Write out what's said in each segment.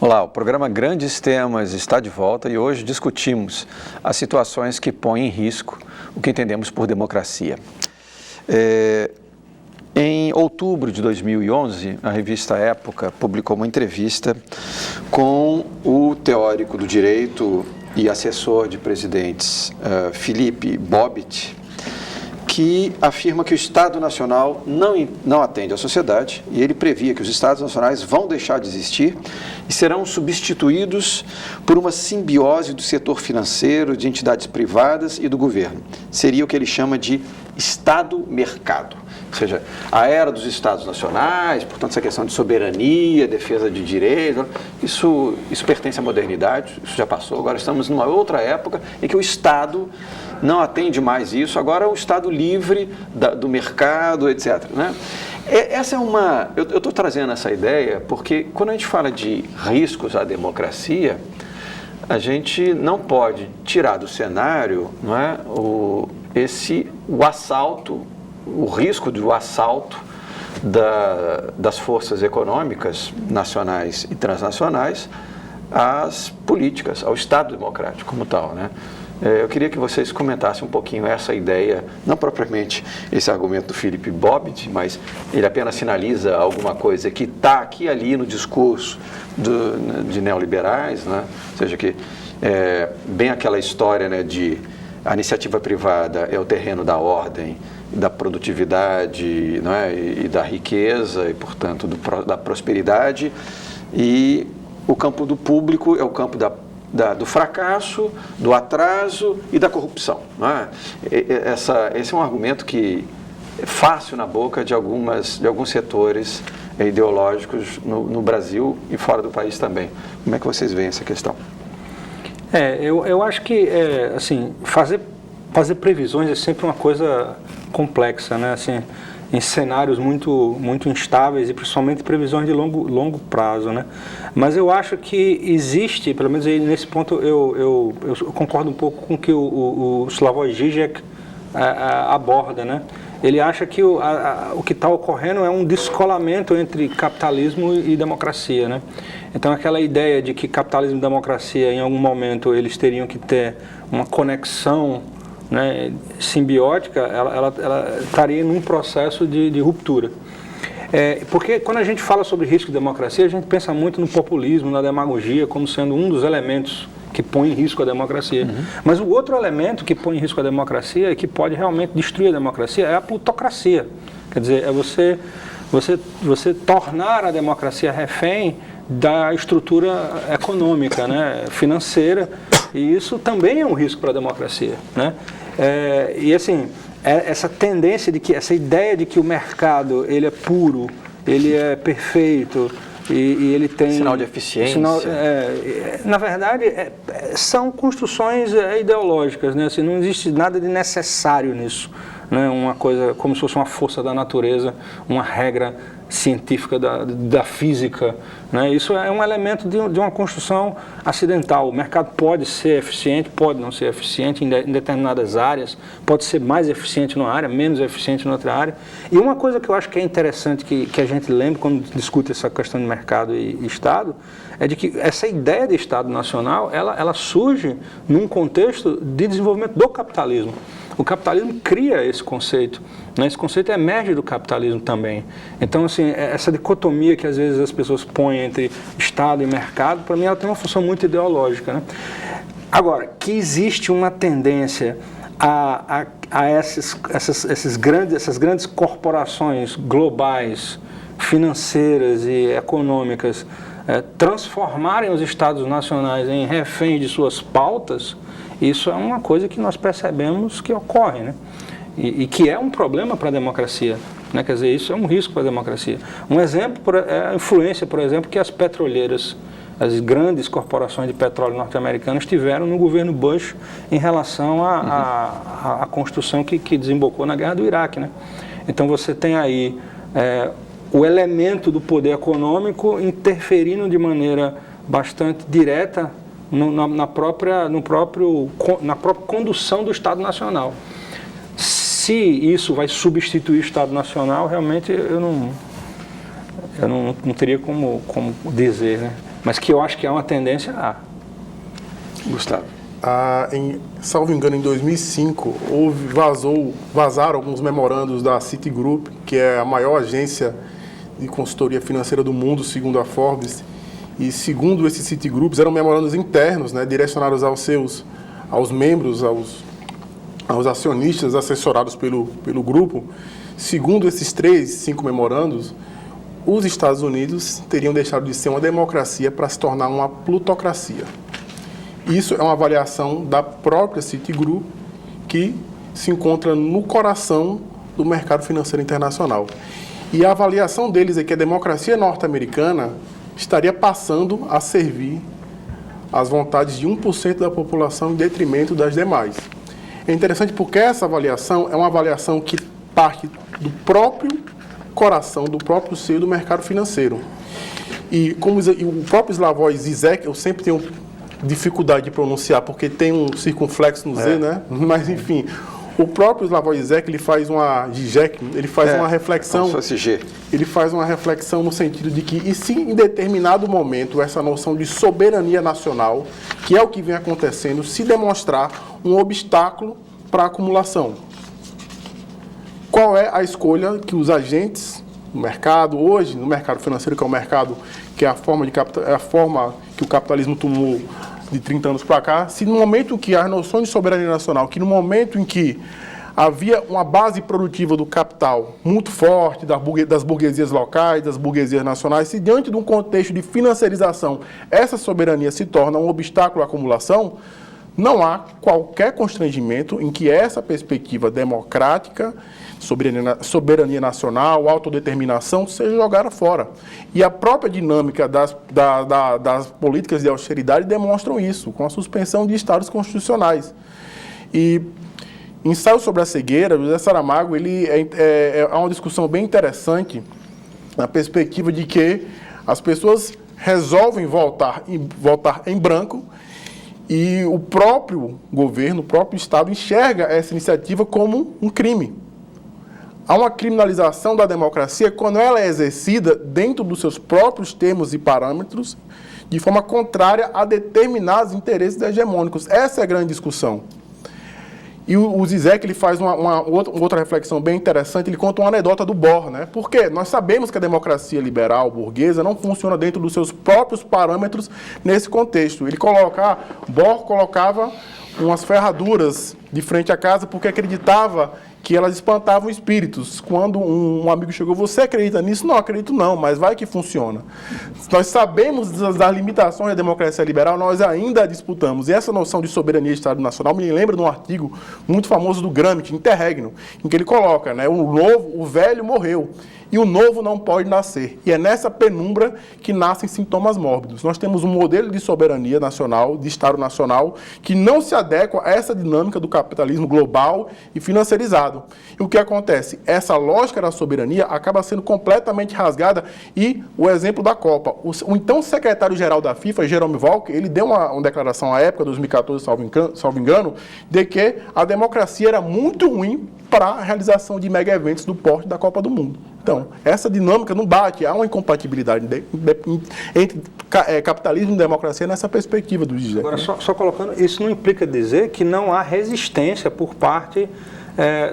Olá, o programa Grandes Temas está de volta e hoje discutimos as situações que põem em risco o que entendemos por democracia. Em outubro de 2011, a revista Época publicou uma entrevista com o teórico do direito e assessor de presidentes Philippe Bobbitt, que afirma que o Estado Nacional não atende à sociedade e ele previa que os Estados Nacionais vão deixar de existir e serão substituídos por uma simbiose do setor financeiro, de entidades privadas e do governo. Seria o que ele chama de Estado-mercado. Ou seja, a era dos Estados Nacionais, portanto, essa questão de soberania, defesa de direitos, isso pertence à modernidade, isso já passou. Agora estamos numa outra época em que o Estado não atende mais isso, agora é o Estado livre do mercado, etc. Né? Essa é uma... Eu estou trazendo essa ideia porque quando a gente fala de riscos à democracia, a gente não pode tirar do cenário, não é, o assalto, o risco do assalto das forças econômicas nacionais e transnacionais às políticas, ao Estado democrático como tal, né? Eu queria que vocês comentassem um pouquinho essa ideia, não propriamente esse argumento do Philippe Bobbitt, mas ele apenas sinaliza alguma coisa que está aqui e ali no discurso de neoliberais, né? Ou seja, que bem aquela história, né, de a iniciativa privada é o terreno da ordem, da produtividade, não é? E da riqueza e, portanto, da prosperidade, e o campo do público é o campo do fracasso, do atraso e da corrupção. Não é? Esse é um argumento que é fácil na boca de alguns setores ideológicos no Brasil e fora do país também. Como é que vocês veem essa questão? Eu acho que assim, fazer previsões é sempre uma coisa complexa, né? Assim, em cenários muito instáveis e principalmente previsões de longo prazo, né? Mas eu acho que existe, pelo menos aí nesse ponto eu concordo um pouco com o que o Slavoj Žižek aborda, né? Ele acha que o que está ocorrendo é um descolamento entre capitalismo e democracia, né? Então aquela ideia de que capitalismo e democracia em algum momento eles teriam que ter uma conexão, né, simbiótica, ela estaria num processo de ruptura. Porque quando a gente fala sobre risco de democracia, a gente pensa muito no populismo, na demagogia, como sendo um dos elementos que põe em risco a democracia. Uhum. Mas o outro elemento que põe em risco a democracia e que pode realmente destruir a democracia é a plutocracia. Quer dizer, é você tornar a democracia refém da estrutura econômica, né, financeira, e isso também é um risco para a democracia, né? E assim, essa tendência essa ideia de que o mercado ele é puro, ele é perfeito e ele tem sinal de eficiência. Na verdade, são construções ideológicas, né? Assim, não existe nada de necessário nisso, né? Uma coisa como se fosse uma força da natureza, uma regra científica da física, né? Isso é um elemento de uma construção acidental. O mercado pode ser eficiente, pode não ser eficiente em determinadas áreas, pode ser mais eficiente numa área, menos eficiente em outra área. E uma coisa que eu acho que é interessante que a gente lembre quando discute essa questão de mercado e Estado, é de que essa ideia de Estado Nacional, ela surge num contexto de desenvolvimento do capitalismo. O capitalismo cria esse conceito, né? Esse conceito emerge do capitalismo também. Então, assim, essa dicotomia que às vezes as pessoas põem entre Estado e mercado, para mim ela tem uma função muito ideológica, né? Agora, que existe uma tendência a essas grandes corporações globais, financeiras e econômicas, transformarem os Estados nacionais em reféns de suas pautas, isso é uma coisa que nós percebemos que ocorre, né? E que é um problema para a democracia, né? Quer dizer, isso é um risco para a democracia. Um exemplo é a influência, por exemplo, que as petroleiras, as grandes corporações de petróleo norte-americanas tiveram no governo Bush em relação à construção que desembocou na guerra do Iraque, né? Então você tem aí o elemento do poder econômico interferindo de maneira bastante direta na própria condução do Estado Nacional. Se isso vai substituir o Estado Nacional, realmente eu Eu não teria como dizer, né? Mas que eu acho que é uma tendência a... Gustavo. Salvo engano, em 2005, vazaram alguns memorandos da Citigroup, que é a maior agência de consultoria financeira do mundo, segundo a Forbes. E segundo esses Citigroups, eram memorandos internos, né, direcionados aos membros, aos acionistas assessorados pelo grupo. Segundo esses 5 memorandos, os Estados Unidos teriam deixado de ser uma democracia para se tornar uma plutocracia. Isso é uma avaliação da própria Citigroup, que se encontra no coração do mercado financeiro internacional. E a avaliação deles é que a democracia norte-americana estaria passando a servir às vontades de 1% da população em detrimento das demais. É interessante porque essa avaliação é uma avaliação que parte do próprio coração, do próprio seio do mercado financeiro. E como o próprio Slavoj Zizek, eu sempre tenho dificuldade de pronunciar, porque tem um circunflexo no Z, né? Mas, enfim, o próprio Slavoj Zizek, ele faz uma reflexão... Como se fosse G. Ele faz uma reflexão no sentido de que, e se em determinado momento essa noção de soberania nacional, que é o que vem acontecendo, se demonstrar um obstáculo para a acumulação? Qual é a escolha que os agentes no mercado, hoje, no mercado financeiro, que é o mercado, que é a forma que o capitalismo tomou de 30 anos para cá, se no momento que as noções de soberania nacional, que no momento em que havia uma base produtiva do capital muito forte, das burguesias locais, das burguesias nacionais, se diante de um contexto de financiarização, essa soberania se torna um obstáculo à acumulação, não há qualquer constrangimento em que essa perspectiva democrática, soberania nacional, autodeterminação, seja jogada fora. E a própria dinâmica das políticas de austeridade demonstram isso, com a suspensão de estados constitucionais. E ensaio sobre a cegueira, José Saramago, é uma discussão bem interessante na perspectiva de que as pessoas resolvem votar em branco e o próprio governo, o próprio Estado enxerga essa iniciativa como um crime. Há uma criminalização da democracia quando ela é exercida dentro dos seus próprios termos e parâmetros, de forma contrária a determinados interesses hegemônicos. Essa é a grande discussão. E o Zizek, ele faz uma outra reflexão bem interessante, ele conta uma anedota do Bohr, né? Porque nós sabemos que a democracia liberal burguesa não funciona dentro dos seus próprios parâmetros nesse contexto. Bohr colocava umas ferraduras de frente à casa porque acreditava que elas espantavam espíritos. Quando um amigo chegou, você acredita nisso? Não, acredito não, mas vai que funciona. Nós sabemos das limitações da democracia liberal, nós ainda a disputamos. E essa noção de soberania de Estado Nacional me lembra de um artigo muito famoso do Gramsci, Interregno, em que ele coloca, né, o velho morreu e o novo não pode nascer. E é nessa penumbra que nascem sintomas mórbidos. Nós temos um modelo de soberania nacional, de Estado Nacional, que não se adequa a essa dinâmica do capitalismo global e financiarizado. E o que acontece? Essa lógica da soberania acaba sendo completamente rasgada e o exemplo da Copa. O então secretário-geral da FIFA, Jerome Valcke, ele deu uma declaração à época, 2014, salvo engano, de que a democracia era muito ruim para a realização de mega-eventos do porte da Copa do Mundo. Então, essa dinâmica não bate, há uma incompatibilidade entre capitalismo e democracia nessa perspectiva do Zizek. Agora, só colocando, isso não implica dizer que não há resistência por parte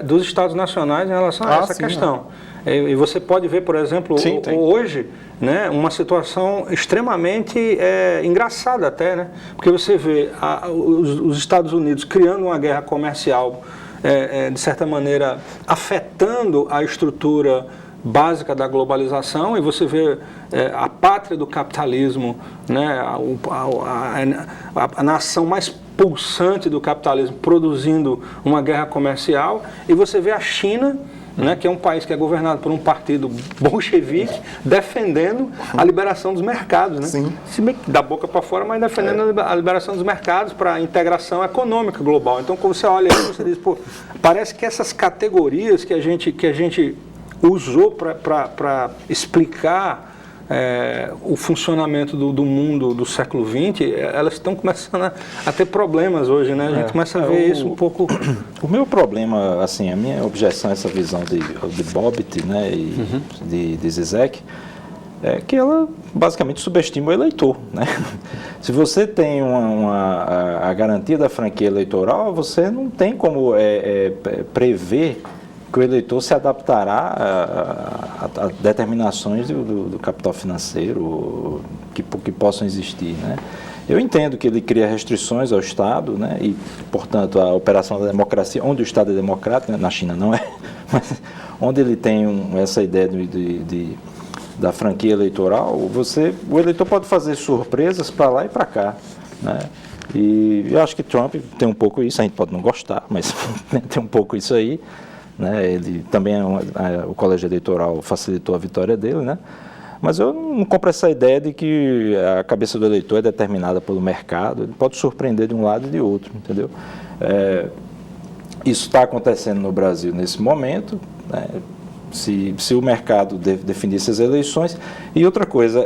dos Estados nacionais em relação a essa questão. E você pode ver, por exemplo, hoje, né, uma situação extremamente engraçada até, né? Porque você vê os Estados Unidos criando uma guerra comercial, de certa maneira, afetando a estrutura básica da globalização, e você vê a pátria do capitalismo, né, a nação mais pulsante do capitalismo produzindo uma guerra comercial, e você vê a China, né, que é um país que é governado por um partido bolchevique, defendendo a liberação dos mercados, né? Sim. Se bem que da boca para fora, mas defendendo a liberação dos mercados para a integração econômica global. Então, quando você olha isso, você diz, pô, parece que essas categorias que a gente usou para explicar o funcionamento do mundo do século XX, elas estão começando a ter problemas hoje, né? A gente começa a ver isso um pouco... O meu problema, assim, a minha objeção a essa visão de Bobbitt, né, e de Zizek, é que ela basicamente subestima o eleitor, né? Se você tem a garantia da franquia eleitoral, você não tem como prever que o eleitor se adaptará a determinações do capital financeiro que possam existir, né? Eu entendo que ele cria restrições ao Estado, né? E, portanto, a operação da democracia, onde o Estado é democrático, né? Na China não é, mas onde ele tem essa ideia da franquia eleitoral, o eleitor pode fazer surpresas para lá e para cá, né? E eu acho que Trump tem um pouco isso, a gente pode não gostar, mas tem um pouco isso aí, né? Ele também o colégio eleitoral facilitou a vitória dele, né? Mas eu não compro essa ideia de que a cabeça do eleitor é determinada pelo mercado, ele pode surpreender de um lado e de outro, entendeu? Isso está acontecendo no Brasil nesse momento, né? Se o mercado definisse as eleições. E outra coisa,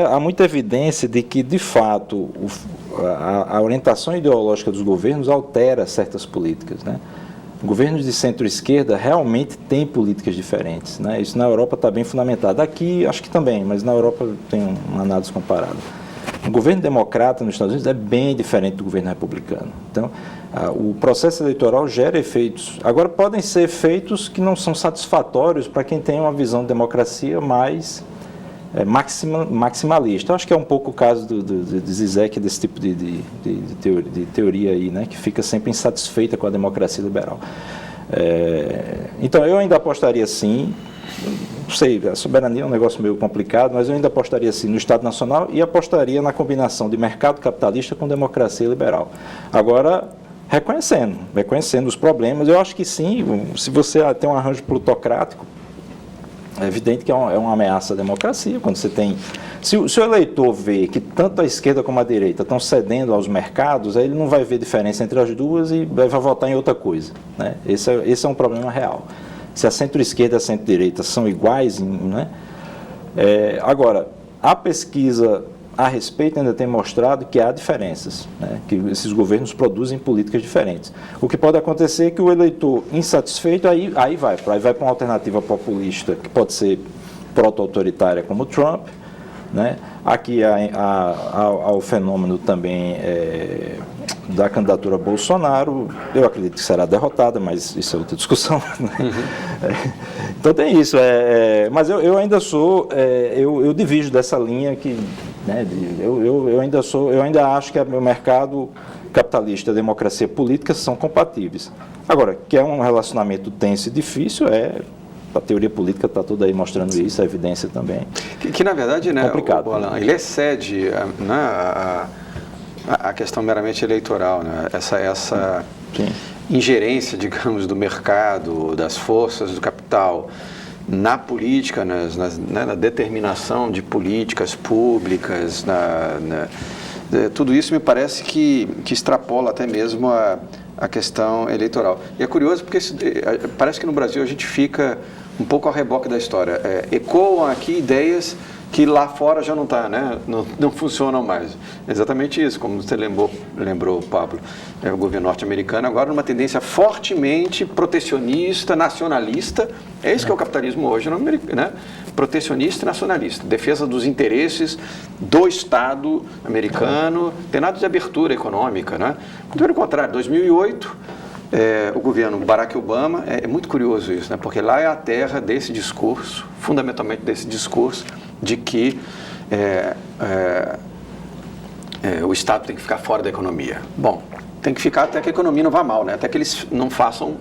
há muita evidência de que, de fato, a orientação ideológica dos governos altera certas políticas, né? Governos de centro-esquerda realmente têm políticas diferentes, né? Isso na Europa está bem fundamentado. Aqui, acho que também, mas na Europa tem uma análise comparada. O governo democrata nos Estados Unidos é bem diferente do governo republicano. Então, o processo eleitoral gera efeitos. Agora, podem ser efeitos que não são satisfatórios para quem tem uma visão de democracia mais maximalista. Eu acho que é um pouco o caso de Zizek, desse tipo de teoria aí, né, que fica sempre insatisfeita com a democracia liberal. Então, eu ainda apostaria sim, não sei, a soberania é um negócio meio complicado, mas eu ainda apostaria sim no Estado Nacional e apostaria na combinação de mercado capitalista com democracia liberal. Agora, reconhecendo os problemas, eu acho que sim, se você tem um arranjo plutocrático, é evidente que é uma ameaça à democracia. Quando você tem, se o eleitor vê que tanto a esquerda como a direita estão cedendo aos mercados, aí ele não vai ver diferença entre as duas e vai votar em outra coisa, né? Esse é um problema real. Se a centro-esquerda e a centro-direita são iguais, né? Agora, a pesquisa a respeito ainda tem mostrado que há diferenças, né? Que esses governos produzem políticas diferentes. O que pode acontecer é que o eleitor insatisfeito aí vai para uma alternativa populista que pode ser proto-autoritária como Trump, né? Aqui há o fenômeno também da candidatura Bolsonaro. Eu acredito que será derrotada, mas isso é outra discussão, né? Então tem isso, mas eu ainda sou, eu divido dessa linha que, né, eu ainda acho que o mercado capitalista e a democracia política são compatíveis. Agora, que é um relacionamento tenso e difícil, a teoria política está toda aí mostrando isso, a evidência também. Que na verdade, né, complicado. Alan, ele excede a questão meramente eleitoral, né? Essa ingerência, digamos, do mercado, das forças do capital na política, na determinação de políticas públicas, tudo isso me parece que extrapola até mesmo a questão eleitoral. E é curioso porque parece que no Brasil a gente fica um pouco ao reboque da história. Ecoam aqui ideias que lá fora já não está, né? Não funcionam mais. Exatamente isso, como você lembrou, Pablo. O governo norte-americano agora numa tendência fortemente protecionista, nacionalista. É isso que é o capitalismo hoje, né? Protecionista e nacionalista. Defesa dos interesses do Estado americano. Tem nada de abertura econômica, né? Muito pelo contrário, 2008... o governo Barack Obama, é muito curioso isso, né? Porque lá é a terra desse discurso, fundamentalmente desse discurso, de que o Estado tem que ficar fora da economia. Bom, tem que ficar até que a economia não vá mal, né? Até que eles não façam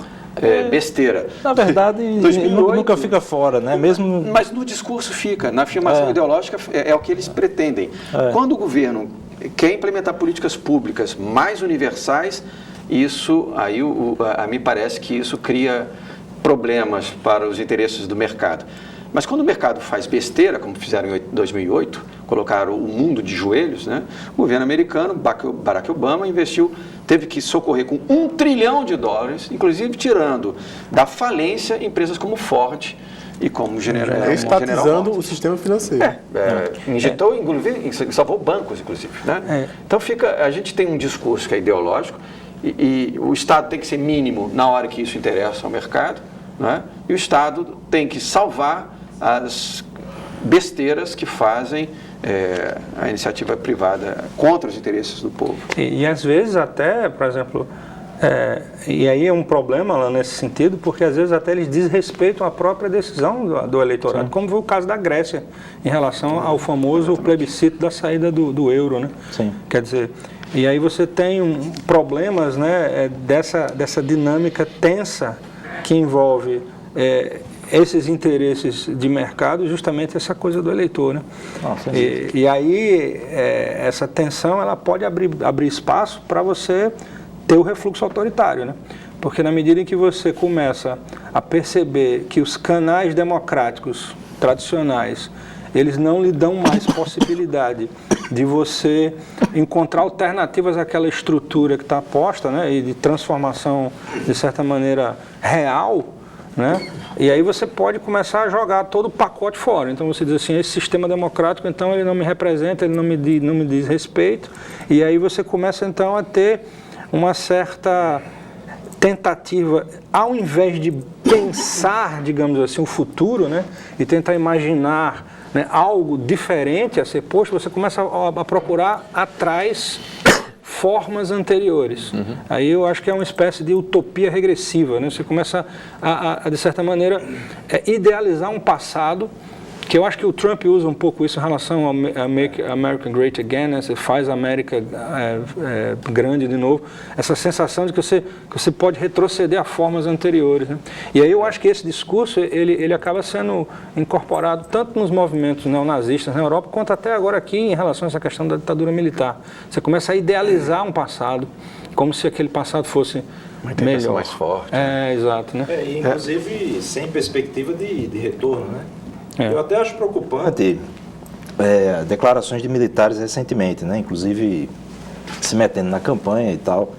besteira. Na verdade, 2008, nunca fica fora, né? Mesmo... Mas no discurso fica, na afirmação ideológica é o que eles pretendem. Quando o governo quer implementar políticas públicas mais universais, isso, aí me parece que isso cria problemas para os interesses do mercado. Mas quando o mercado faz besteira, como fizeram em 2008, colocaram o mundo de joelhos, né? O governo americano, Barack Obama, teve que socorrer com $1 trilhão, inclusive tirando da falência empresas como Ford e como General estatizando o sistema financeiro. Injetou, inclusive, salvou bancos, inclusive, né? Então a gente tem um discurso que é ideológico, e o Estado tem que ser mínimo na hora que isso interessa ao mercado, né? E o Estado tem que salvar as besteiras que fazem a iniciativa privada contra os interesses do povo. E às vezes até, por exemplo, e aí é um problema lá nesse sentido, porque às vezes até eles desrespeitam a própria decisão do eleitorado, sim, como foi o caso da Grécia, em relação ao famoso plebiscito da saída do euro, né? Sim. Quer dizer, e aí você tem problemas, né, dessa dinâmica tensa que envolve esses interesses de mercado, justamente essa coisa do eleitor, né? E aí essa tensão ela pode abrir espaço para você ter o refluxo autoritário, né? Porque na medida em que você começa a perceber que os canais democráticos tradicionais eles não lhe dão mais possibilidade de você encontrar alternativas àquela estrutura que está posta, né, e de transformação, de certa maneira, real, né, e aí você pode começar a jogar todo o pacote fora. Então você diz assim, esse sistema democrático, então, ele não me representa, ele não me diz respeito, e aí você começa, então, a ter uma certa tentativa, ao invés de pensar, digamos assim, o futuro, né, e tentar imaginar, né, algo diferente a ser posto, você começa a procurar atrás formas anteriores. Uhum. Aí eu acho que é uma espécie de utopia regressiva, né? Você começa de certa maneira, idealizar um passado, que eu acho que o Trump usa um pouco isso em relação a Make America Great Again, né? Você faz a América grande de novo, essa sensação de que você pode retroceder a formas anteriores, né? E aí eu acho que esse discurso, ele acaba sendo incorporado tanto nos movimentos neonazistas na Europa, quanto até agora aqui em relação a essa questão da ditadura militar. Você começa a idealizar um passado, como se aquele passado fosse uma intervenção mais forte. Exato, né? E inclusive sem perspectiva de retorno, né? Eu até acho preocupante declarações de militares recentemente, né? Inclusive se metendo na campanha e tal.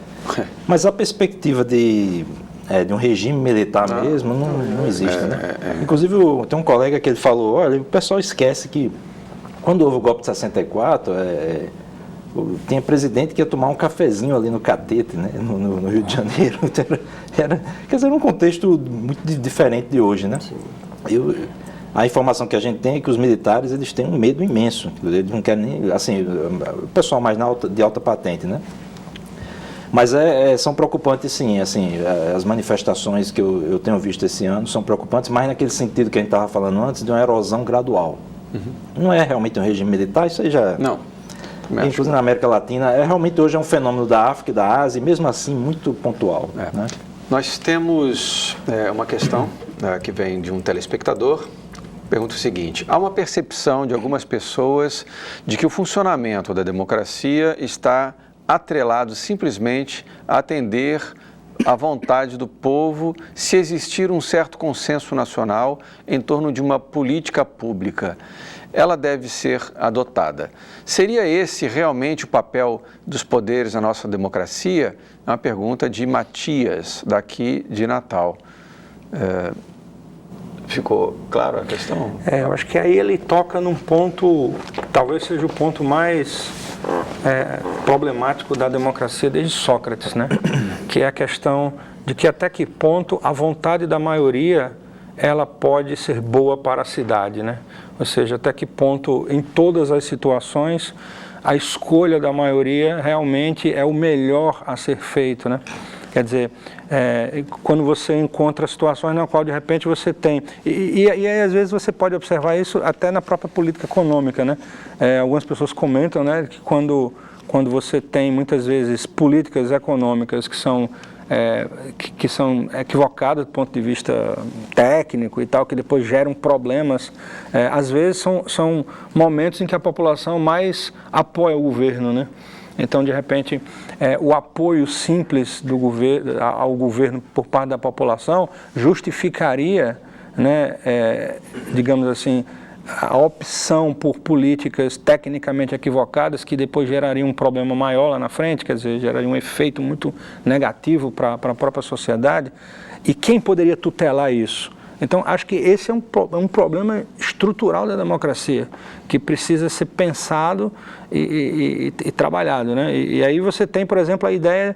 Mas a perspectiva de um regime militar mesmo não existe, né? Inclusive tem um colega que ele falou, olha, o pessoal esquece que quando houve o golpe de 64, tinha presidente que ia tomar um cafezinho ali no Catete, né? no Rio de Janeiro. Quer dizer, era um contexto muito diferente de hoje, né? A informação que a gente tem é que os militares eles têm um medo imenso, eles não querem nem, assim, o pessoal mais de alta patente, né? Mas são preocupantes sim, assim, as manifestações que eu tenho visto esse ano são preocupantes, mas naquele sentido que a gente estava falando antes, de uma erosão gradual. Uhum. Não é realmente um regime militar, isso aí já... Não. Inclusive na América Latina, realmente hoje é um fenômeno da África e da Ásia, e mesmo assim muito pontual. Né? Nós temos uma questão que vem de um telespectador. Pergunta o seguinte: há uma percepção de algumas pessoas de que o funcionamento da democracia está atrelado simplesmente a atender à vontade do povo se existir um certo consenso nacional em torno de uma política pública. Ela deve ser adotada. Seria esse realmente o papel dos poderes na nossa democracia? É uma pergunta de Matias, daqui de Natal. Ficou claro a questão? Eu acho que aí ele toca num ponto, talvez seja o ponto mais problemático da democracia desde Sócrates, né? Que é a questão de que até que ponto a vontade da maioria ela pode ser boa para a cidade, né? Ou seja, até que ponto em todas as situações a escolha da maioria realmente é o melhor a ser feito, né? Quer dizer, quando você encontra situações na qual de repente você tem, e aí às vezes você pode observar isso até na própria política econômica, né? Algumas pessoas comentam, né, que quando você tem muitas vezes políticas econômicas que são equivocadas do ponto de vista técnico e tal, que depois geram problemas, às vezes são momentos em que a população mais apoia o governo, né? Então, de repente, o apoio simples ao governo por parte da população justificaria, né, digamos assim, a opção por políticas tecnicamente equivocadas que depois gerariam um problema maior lá na frente, quer dizer, geraria um efeito muito negativo para a própria sociedade. E quem poderia tutelar isso? Então, acho que esse é um problema estrutural da democracia, que precisa ser pensado e trabalhado, né? E aí você tem, por exemplo, a ideia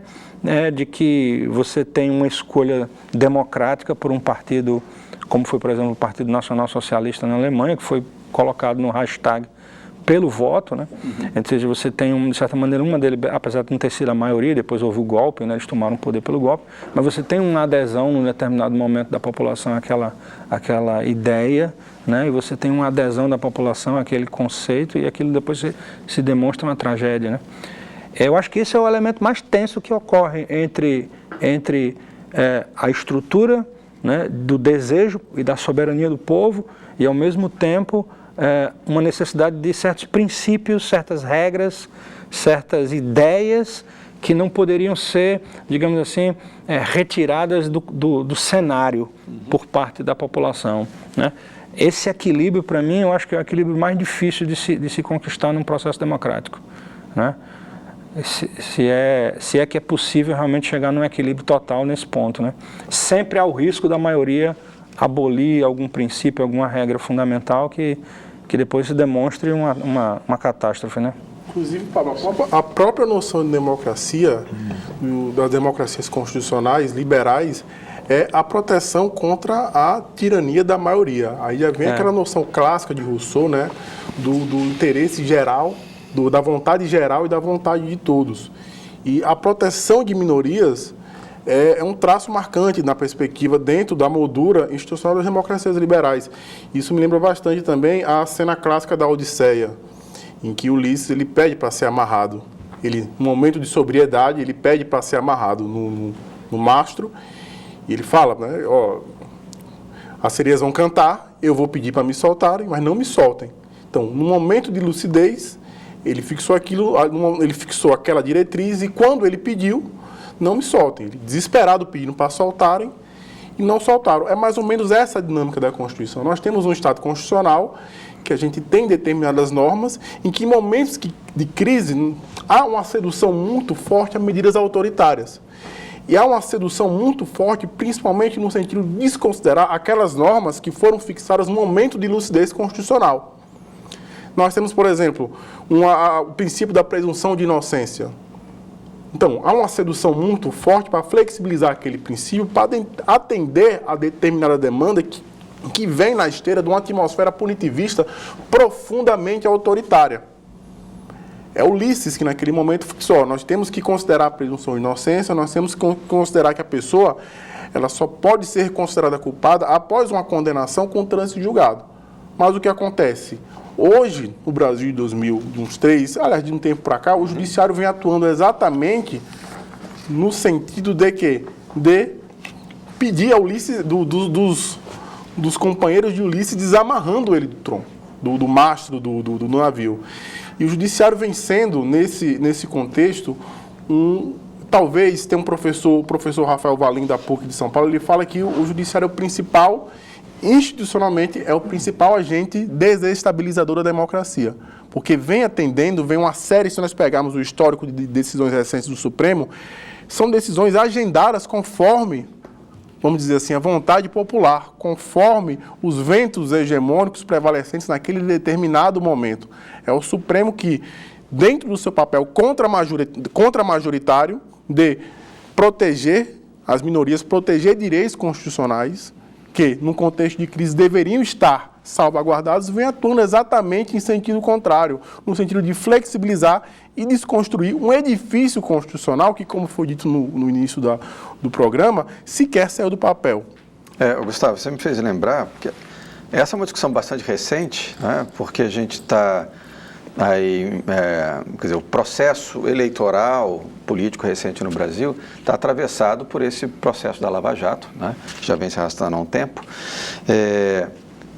de que você tem uma escolha democrática por um partido, como foi, por exemplo, o Partido Nacional Socialista na Alemanha, que foi colocado no hashtag pelo voto, né? Ou seja, você tem, de certa maneira, uma dele, apesar de não ter sido a maioria, depois houve o golpe, né? Eles tomaram o poder pelo golpe, mas você tem uma adesão num determinado momento da população àquela ideia, né? E você tem uma adesão da população àquele conceito e aquilo depois se demonstra uma tragédia, né? Eu acho que esse é o elemento mais tenso que ocorre entre a estrutura, né, do desejo e da soberania do povo e, ao mesmo tempo, uma necessidade de certos princípios, certas regras, certas ideias que não poderiam ser, digamos assim, retiradas do cenário por parte da população, né? Esse equilíbrio, para mim, eu acho que é o equilíbrio mais difícil de se conquistar num processo democrático, né? Se é que é possível realmente chegar num equilíbrio total nesse ponto, né? Sempre há o risco da maioria abolir algum princípio, alguma regra fundamental que depois se demonstre uma catástrofe, né? Inclusive, Pablo, a própria noção de democracia, das democracias constitucionais, liberais, é a proteção contra a tirania da maioria. Aí já vem aquela noção clássica de Rousseau, né, do interesse geral, da vontade geral e da vontade de todos. E a proteção de minorias é um traço marcante na perspectiva dentro da moldura institucional das democracias liberais. Isso me lembra bastante também a cena clássica da Odisseia, em que Ulisses ele pede para ser amarrado. No momento de sobriedade, ele pede para ser amarrado no mastro, e ele fala, né, as sereias vão cantar, eu vou pedir para me soltarem, mas não me soltem. Então, no momento de lucidez, ele fixou aquela diretriz, e quando ele pediu, não me soltem. Ele, desesperado, pedindo para soltarem, e não soltaram. É mais ou menos essa a dinâmica da Constituição. Nós temos um Estado constitucional, que a gente tem determinadas normas, em que em momentos de crise há uma sedução muito forte a medidas autoritárias. E há uma sedução muito forte, principalmente no sentido de desconsiderar aquelas normas que foram fixadas no momento de lucidez constitucional. Nós temos, por exemplo, o princípio da presunção de inocência. Então, há uma sedução muito forte para flexibilizar aquele princípio, para atender a determinada demanda que vem na esteira de uma atmosfera punitivista profundamente autoritária. É Ulisses que naquele momento fixou, nós temos que considerar a presunção de inocência, nós temos que considerar que a pessoa ela só pode ser considerada culpada após uma condenação com trânsito julgado. Mas o que acontece? Hoje, no Brasil de 2003, aliás, de um tempo para cá, o judiciário vem atuando exatamente no sentido de quê? De pedir a Ulisses, dos companheiros de Ulisses, desamarrando ele do tronco, do mastro do navio. E o judiciário vem sendo, nesse contexto, talvez tem o professor Rafael Valim, da PUC de São Paulo, ele fala que o judiciário é o principal, institucionalmente, é o principal agente desestabilizador da democracia. Porque vem atendendo, vem uma série, se nós pegarmos o histórico de decisões recentes do Supremo, são decisões agendadas conforme, vamos dizer assim, a vontade popular, conforme os ventos hegemônicos prevalecentes naquele determinado momento. É o Supremo que, dentro do seu papel contra-majoritário, de proteger as minorias, proteger direitos constitucionais, que, num contexto de crise, deveriam estar salvaguardados, vem atuando exatamente em sentido contrário, no sentido de flexibilizar e desconstruir um edifício constitucional que, como foi dito no início do programa, sequer saiu do papel. Gustavo, você me fez lembrar, porque essa é uma discussão bastante recente, né, porque a gente está aí, quer dizer, o processo eleitoral político recente no Brasil está atravessado por esse processo da Lava Jato, né, que já vem se arrastando há um tempo.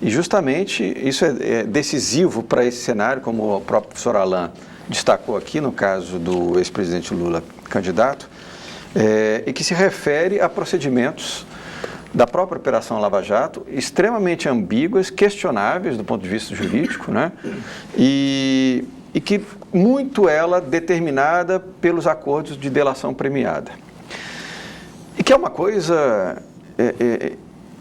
E justamente isso é decisivo para esse cenário, como o próprio professor Alain destacou aqui, no caso do ex-presidente Lula candidato, e que se refere a procedimentos da própria Operação Lava Jato, extremamente ambíguas, questionáveis do ponto de vista jurídico, né? E que muito ela determinada pelos acordos de delação premiada. E que é uma coisa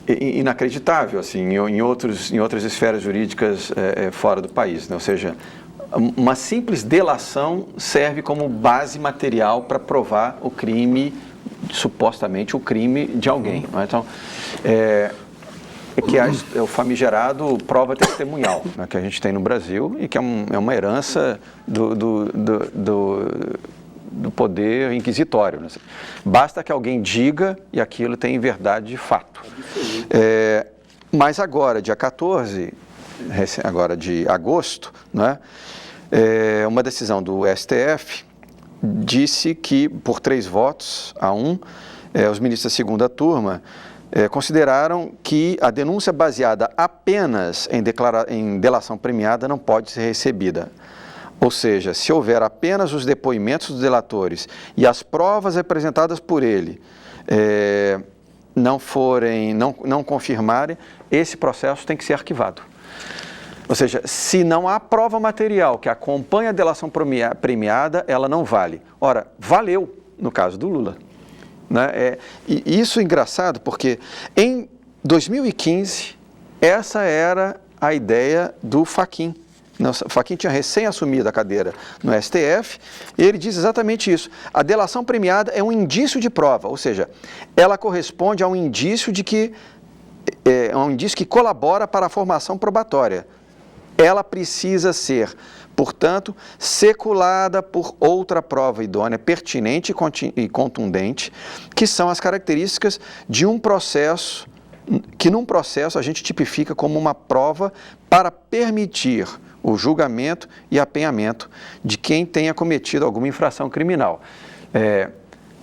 inacreditável, assim, em outras esferas jurídicas fora do país, né? Ou seja, uma simples delação serve como base material para provar o crime, supostamente o crime de alguém. Não é? Então, que é o famigerado prova testemunhal, né, que a gente tem no Brasil e que é uma herança do poder inquisitório. Né? Basta que alguém diga e aquilo tem verdade de fato. Mas agora, dia 14, agora de agosto, né, uma decisão do STF disse que, por 3 votos a 1, os ministros da segunda turma consideraram que a denúncia baseada apenas em delação premiada não pode ser recebida. Ou seja, se houver apenas os depoimentos dos delatores e as provas apresentadas por ele não confirmarem, esse processo tem que ser arquivado. Ou seja, se não há prova material que acompanha a delação premiada, ela não vale. Ora, valeu no caso do Lula. Né? E isso é engraçado porque em 2015, essa era a ideia do Fachin. O Fachin tinha recém-assumido a cadeira no STF e ele diz exatamente isso. A delação premiada é um indício de prova, ou seja, ela corresponde a um indício que colabora para a formação probatória. Ela precisa ser, portanto, seculada por outra prova idônea, pertinente e contundente, que são as características de um processo, que num processo a gente tipifica como uma prova para permitir o julgamento e apenhamento de quem tenha cometido alguma infração criminal.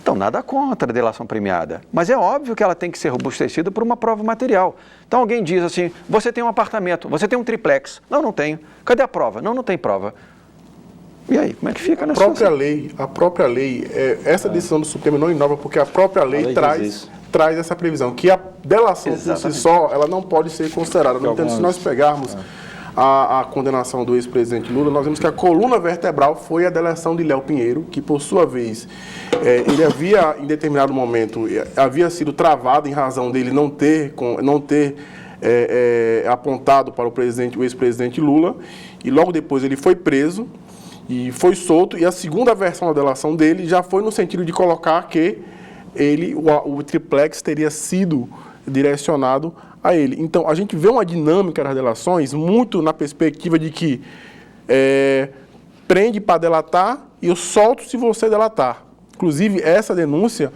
Então, nada contra a delação premiada, mas é óbvio que ela tem que ser robustecida por uma prova material. Então, alguém diz assim, você tem um apartamento, você tem um triplex. Não, não tenho. Cadê a prova? Não, não tem prova. E aí, como é que fica nessa situação? A própria lei, essa decisão do Supremo não inova, porque a própria lei traz essa previsão, que a delação por si só, ela não pode ser considerada. No entanto, se nós pegarmos a condenação do ex-presidente Lula, nós vemos que a coluna vertebral foi a delação de Léo Pinheiro, que por sua vez, ele havia, em determinado momento, havia sido travado em razão dele não ter apontado para o ex-presidente Lula, e logo depois ele foi preso e foi solto, e a segunda versão da delação dele já foi no sentido de colocar que o triplex teria sido direcionado a ele. Então, a gente vê uma dinâmica das delações muito na perspectiva de que prende para delatar e eu solto se você delatar. Inclusive, essa denúncia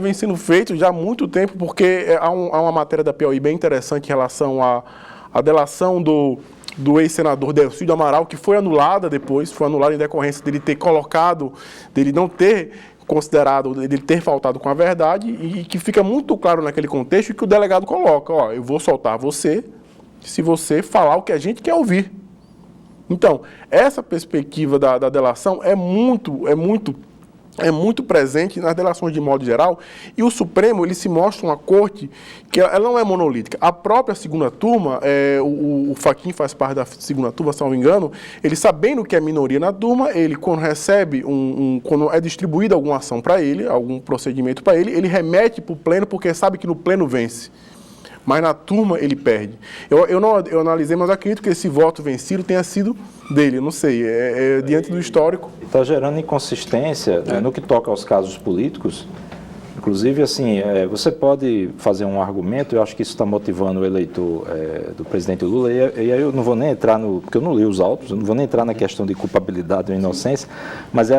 vem sendo feita já há muito tempo, porque há uma matéria da Piauí bem interessante em relação à delação do ex-senador Delcídio Amaral, que foi anulada depois, foi anulada em decorrência dele ter colocado, dele não ter considerado, ele ter faltado com a verdade, e que fica muito claro naquele contexto que o delegado coloca, eu vou soltar você se você falar o que a gente quer ouvir. Então, essa perspectiva da delação é muito presente nas delações de modo geral, e o Supremo, ele se mostra uma corte que ela não é monolítica. A própria segunda turma, o Fachin faz parte da segunda turma, se não me engano, ele sabendo que é minoria na turma, ele quando recebe, quando é distribuída alguma ação para ele, algum procedimento para ele, ele remete para o pleno, porque sabe que no pleno vence. Mas na turma ele perde. Eu analisei, mas acredito que esse voto vencido tenha sido dele, eu não sei, diante do histórico. Está gerando inconsistência no que toca aos casos políticos. Inclusive, assim, você pode fazer um argumento, eu acho que isso está motivando o eleitor do presidente Lula, e aí eu não vou nem entrar porque eu não li os autos, eu não vou nem entrar na questão de culpabilidade ou inocência, mas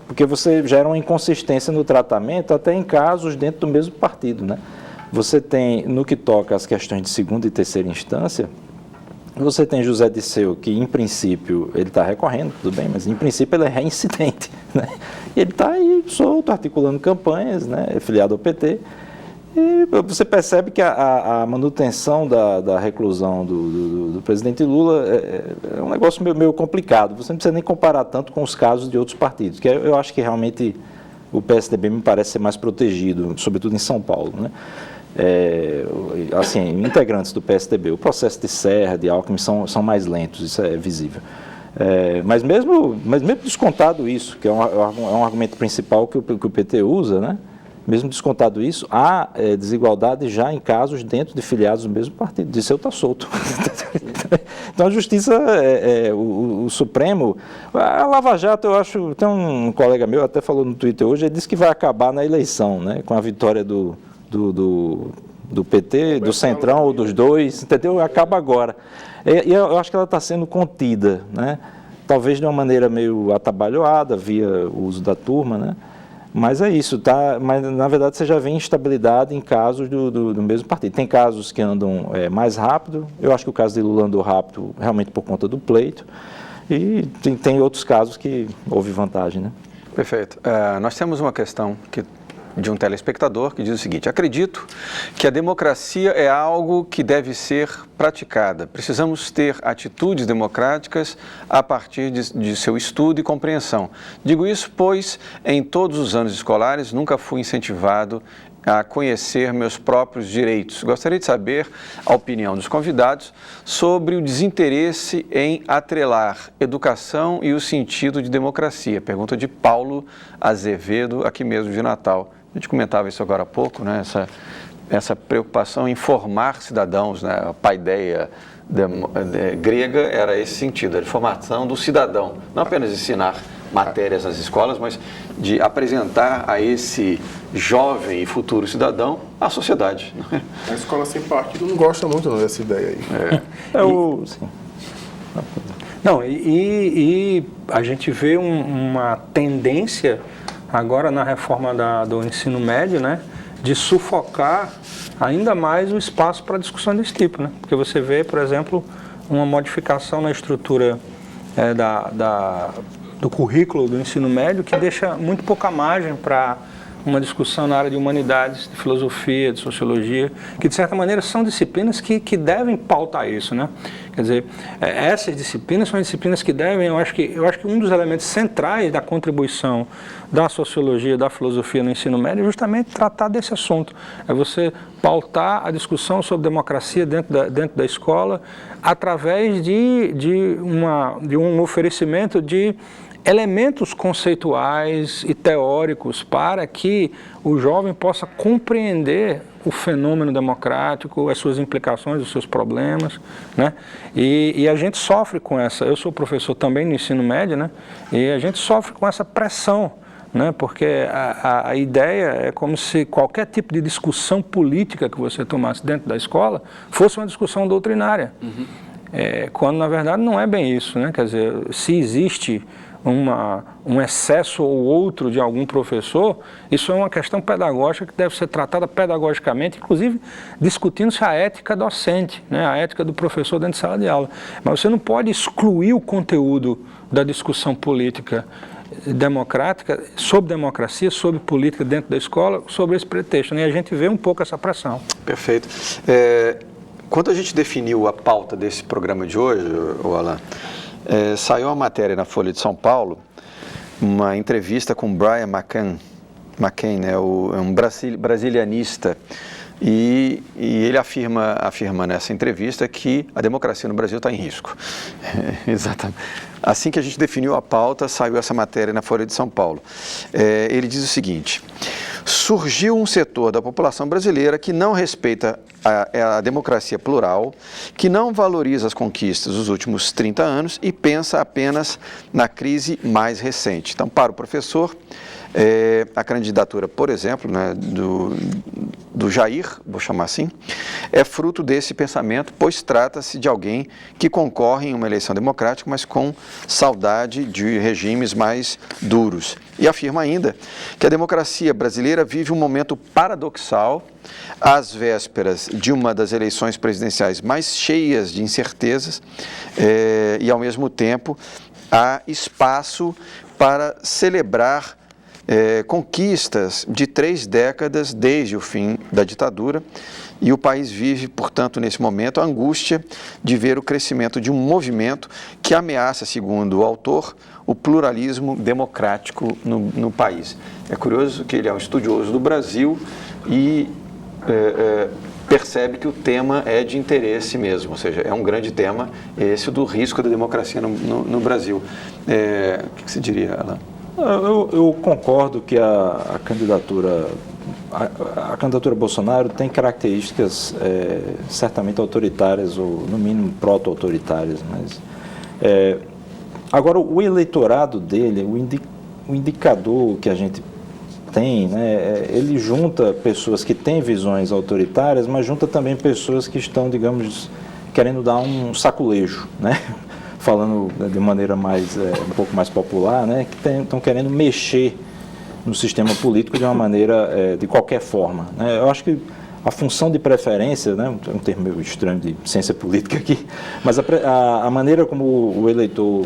porque você gera uma inconsistência no tratamento até em casos dentro do mesmo partido, né? Você tem, no que toca às questões de segunda e terceira instância, você tem José Disseu, que em princípio ele está recorrendo, tudo bem, mas em princípio ele é reincidente, né? E ele está aí solto, articulando campanhas, né? É filiado ao PT. E você percebe que a manutenção da reclusão do presidente Lula é um negócio meio complicado. Você não precisa nem comparar tanto com os casos de outros partidos, que eu acho que realmente o PSDB me parece ser mais protegido, sobretudo em São Paulo, né? Assim, integrantes do PSDB, o processo de Serra, de Alckmin são mais lentos, isso é visível. Mas mesmo descontado isso, que é um argumento principal que o PT usa, né? Mesmo descontado isso, há desigualdade já em casos dentro de filiados do mesmo partido. Disseu está solto. Então a Justiça, o Supremo, a Lava Jato, eu acho, tem um colega meu, até falou no Twitter hoje, ele disse que vai acabar na eleição, né? Com a vitória do do PT, do Centrão ou dos dois, entendeu? Acaba agora. E eu acho que ela está sendo contida, né? Talvez de uma maneira meio atabalhoada, via o uso da turma, né? Mas é isso, tá? Mas na verdade você já vê instabilidade em casos do mesmo partido. Tem casos que andam mais rápido, eu acho que o caso de Lula andou rápido realmente por conta do pleito, e tem outros casos que houve vantagem, né? Perfeito. Nós temos uma questão de um telespectador que diz o seguinte: acredito que a democracia é algo que deve ser praticada. Precisamos ter atitudes democráticas a partir de seu estudo e compreensão. Digo isso pois, em todos os anos escolares, nunca fui incentivado a conhecer meus próprios direitos. Gostaria de saber a opinião dos convidados sobre o desinteresse em atrelar educação e o sentido de democracia. Pergunta de Paulo Azevedo, aqui mesmo de Natal. A gente comentava isso agora há pouco, né? Essa preocupação em formar cidadãos, né? A paideia grega era esse sentido, a formação do cidadão, não apenas ensinar matérias nas escolas, mas de apresentar a esse jovem e futuro cidadão a sociedade. A escola sem partido não gosta muito dessa ideia aí. Sim. Não, e a gente vê uma tendência agora na reforma do ensino médio, né, de sufocar ainda mais o espaço para discussão desse tipo, né? Porque você vê, por exemplo, uma modificação na estrutura do currículo do ensino médio que deixa muito pouca margem para uma discussão na área de humanidades, de filosofia, de sociologia, que de certa maneira são disciplinas que devem pautar isso, né? Quer dizer, essas disciplinas são disciplinas que devem, eu acho que um dos elementos centrais da contribuição da sociologia, da filosofia no ensino médio é justamente tratar desse assunto. É você pautar a discussão sobre democracia dentro da escola através de um oferecimento de elementos conceituais e teóricos para que o jovem possa compreender o fenômeno democrático, as suas implicações, os seus problemas, né? E a gente sofre com eu sou professor também no ensino médio, né? E a gente sofre com essa pressão, né? Porque a ideia é como se qualquer tipo de discussão política que você tomasse dentro da escola fosse uma discussão doutrinária. Uhum. Quando na verdade não é bem isso, né? Quer dizer, se existe um excesso ou outro de algum professor, isso é uma questão pedagógica que deve ser tratada pedagogicamente, inclusive discutindo-se a ética docente, né, a ética do professor dentro de sala de aula. Mas você não pode excluir o conteúdo da discussão política democrática, sobre democracia, sobre política dentro da escola, sobre esse pretexto, né? E a gente vê um pouco essa pressão. Perfeito. Quando a gente definiu a pauta desse programa de hoje, Alan, saiu uma matéria na Folha de São Paulo, uma entrevista com Brian McCain, né, um brasilianista, e ele afirma nessa entrevista que a democracia no Brasil está em risco. Exatamente. Assim que a gente definiu a pauta, saiu essa matéria na Folha de São Paulo. Ele diz o seguinte: surgiu um setor da população brasileira que não respeita a democracia plural, que não valoriza as conquistas dos últimos 30 anos e pensa apenas na crise mais recente. Então, para o professor, a candidatura, por exemplo, né, do Jair, vou chamar assim, é fruto desse pensamento, pois trata-se de alguém que concorre em uma eleição democrática, mas com saudade de regimes mais duros. E afirma ainda que a democracia brasileira vive um momento paradoxal, às vésperas de uma das eleições presidenciais mais cheias de incertezas, e ao mesmo tempo há espaço para celebrar conquistas de 3 décadas desde o fim da ditadura, e o país vive, portanto, nesse momento, a angústia de ver o crescimento de um movimento que ameaça, segundo o autor, o pluralismo democrático no país. É curioso que ele é um estudioso do Brasil e percebe que o tema é de interesse mesmo, ou seja, é um grande tema, esse do risco da democracia no Brasil. O que você diria, Alan? Eu concordo que a candidatura Bolsonaro tem características certamente autoritárias, ou no mínimo proto-autoritárias, mas agora o eleitorado dele, o indicador que a gente tem, né, ele junta pessoas que têm visões autoritárias, mas junta também pessoas que estão, digamos, querendo dar um saculejo, né? Falando de maneira mais, um pouco mais popular, né? Que estão querendo mexer no sistema político de uma maneira, de qualquer forma, né? Eu acho que a função de preferência, né, um termo meio estranho de ciência política aqui, mas a maneira como o eleitor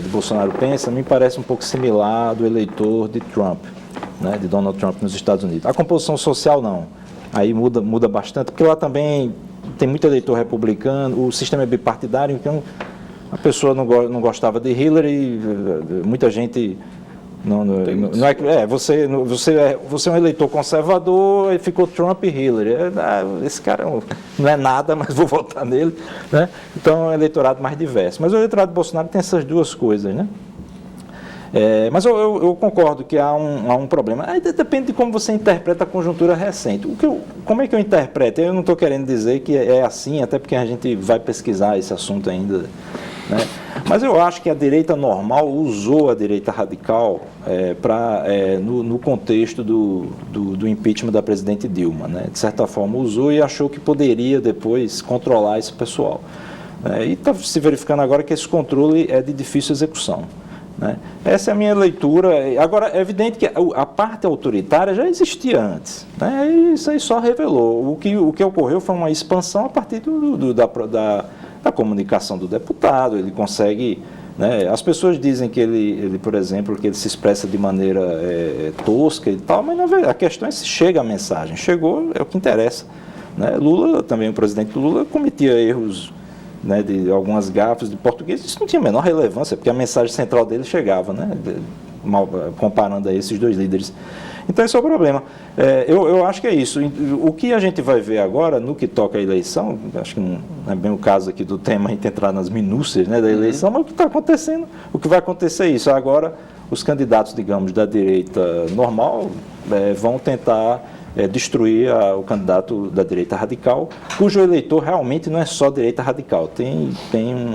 de Bolsonaro pensa me parece um pouco similar do eleitor de Trump, né, de Donald Trump nos Estados Unidos. A composição social não, aí muda bastante, porque lá também tem muito eleitor republicano, o sistema é bipartidário, então a pessoa não gostava de Hillary, muita gente... Não é, você é um eleitor conservador e ficou Trump e Hillary. Esse cara não é nada, mas vou votar nele, né? Então é um eleitorado mais diverso. Mas o eleitorado de Bolsonaro tem essas duas coisas, né? Mas eu concordo que há um problema. Aí depende de como você interpreta a conjuntura recente. Como é que eu interpreto? Eu não estou querendo dizer que é assim, até porque a gente vai pesquisar esse assunto ainda, né? Mas eu acho que a direita normal usou a direita radical no contexto do impeachment da presidente Dilma, né? De certa forma usou e achou que poderia depois controlar esse pessoal. E está se verificando agora que esse controle é de difícil execução, né? Essa é a minha leitura. Agora, é evidente que a parte autoritária já existia antes, né? E isso aí só revelou. O que ocorreu foi uma expansão a partir da comunicação do deputado. Ele consegue, né? As pessoas dizem que ele, por exemplo, que ele se expressa de maneira tosca e tal, mas na verdade a questão é se chega a mensagem. Chegou, é o que interessa, né? Lula, também o presidente Lula, cometia erros, né, de algumas gafes de português. Isso não tinha a menor relevância, porque a mensagem central dele chegava, né? Comparando a esses dois líderes. Então esse é o problema. Eu acho que é isso. O que a gente vai ver agora, no que toca à eleição, acho que não é bem o caso aqui do tema, a gente entrar nas minúcias, né, da eleição, mas o que está acontecendo, o que vai acontecer é isso. Agora, os candidatos, digamos, da direita normal vão tentar destruir o candidato da direita radical, cujo eleitor realmente não é só direita radical. Tem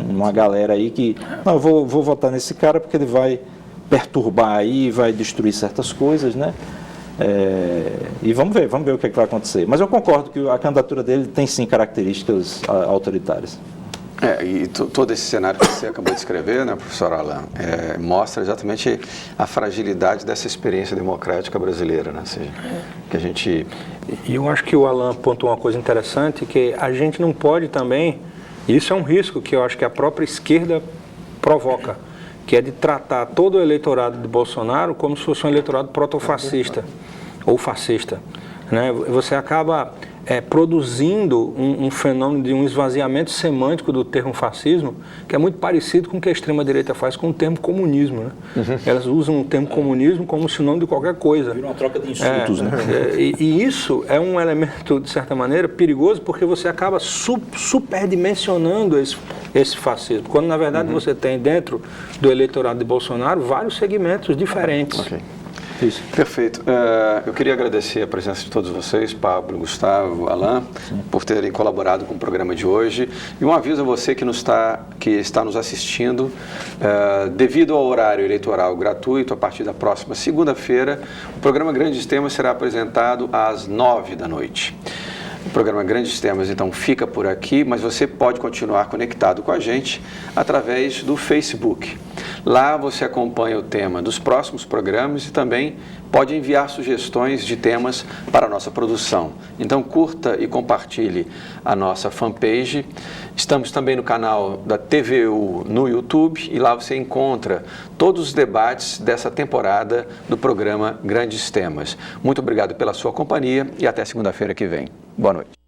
uma galera aí que, não, eu vou votar nesse cara porque ele vai perturbar aí, vai destruir certas coisas, né? E vamos ver o que vai acontecer. Mas eu concordo que a candidatura dele tem sim características autoritárias. E todo esse cenário que você acabou de escrever, né, professor Alain, mostra exatamente a fragilidade dessa experiência democrática brasileira, né? Seja, que a gente... E eu acho que o Alain pontuou uma coisa interessante, que a gente não pode também, e isso é um risco que eu acho que a própria esquerda provoca, que é de tratar todo o eleitorado de Bolsonaro como se fosse um eleitorado protofascista ou fascista, né? Você acaba produzindo um fenômeno de um esvaziamento semântico do termo fascismo, que é muito parecido com o que a extrema-direita faz com o termo comunismo, né? Elas usam o termo comunismo como sinônimo de qualquer coisa. Vira uma troca de insultos, né? E isso é um elemento, de certa maneira, perigoso, porque você acaba superdimensionando esse fascismo, quando, na verdade, você tem dentro do eleitorado de Bolsonaro vários segmentos diferentes. Okay. Isso. Perfeito. Eu queria agradecer a presença de todos vocês, Pablo, Gustavo, Alain, por terem colaborado com o programa de hoje. E um aviso a você que está nos assistindo, devido ao horário eleitoral gratuito, a partir da próxima segunda-feira, o programa Grandes Temas será apresentado às 21h. O programa Grandes Temas, então, fica por aqui, mas você pode continuar conectado com a gente através do Facebook. Lá você acompanha o tema dos próximos programas e também pode enviar sugestões de temas para a nossa produção. Então, curta e compartilhe a nossa fanpage. Estamos também no canal da TVU no YouTube e lá você encontra todos os debates dessa temporada do programa Grandes Temas. Muito obrigado pela sua companhia e até segunda-feira que vem. Boa noite.